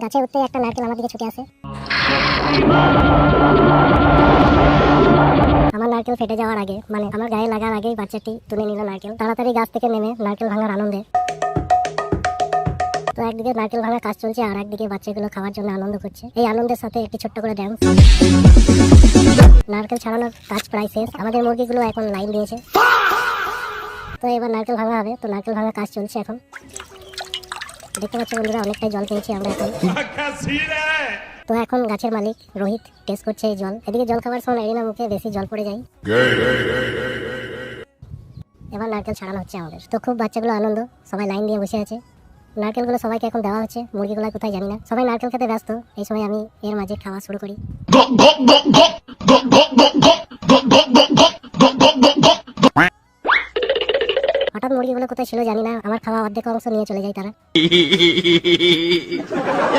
গাছে উঠতে একটা নারকেল আমার দিকে ছুটে আসে। আমার নারকেল ফেটে যাওয়ার আগে, মানে আমার গায়ে লাগার আগেই বাচ্চাটি তুলে নিল নারকেল। তাড়াতাড়ি গাছ থেকে নেমে নারকেল ভাঙার আনন্দে। তো একদিকে নারকেল ভাঙা কাজ চলছে আর একদিকে বাচ্চাগুলো খাওয়ার জন্য আনন্দ করছে। এই আনন্দের সাথে একটি ছোট্ট করে ড্যান্স। নারকেল ছাড়ানোর কাজ প্রায় শেষ। আমাদের মুরগিগুলো এখন লাইন দিয়েছে। তো এবার নারকেল ভাঙা হবে। তো নারকেল ভাঙা কাজ চলছে এখন। দেখতে পাচ্ছ বন্ধুরা, অনেকটাই জল পেয়েছি আমরা এখন। তো এখন গাছের মালিক রোহিত টেস্ট করছে এই জল। এদিকে জল খাবার সময় এরিনা মুখে বেশি জল পড়ে যায়। এবার নারকেল ছাড়ানো হচ্ছে আমাদের। তো খুব বাচ্চাগুলো আনন্দ, সবাই লাইন দিয়ে বসে আছে। নারকেলগুলো সবাইকে এখন দেওয়া হচ্ছে, মুরগিগুলো কোথায় জানি না। সবাই নারকেল খেতে ব্যস্ত। এই সময় আমি এর মাঝে খাওয়া শুরু করি। হঠাৎ মুরগিগুলো কোথায় ছিল জানি না, আমার খাওয়া অর্ধেক অংশ নিয়ে চলে যায় তারা।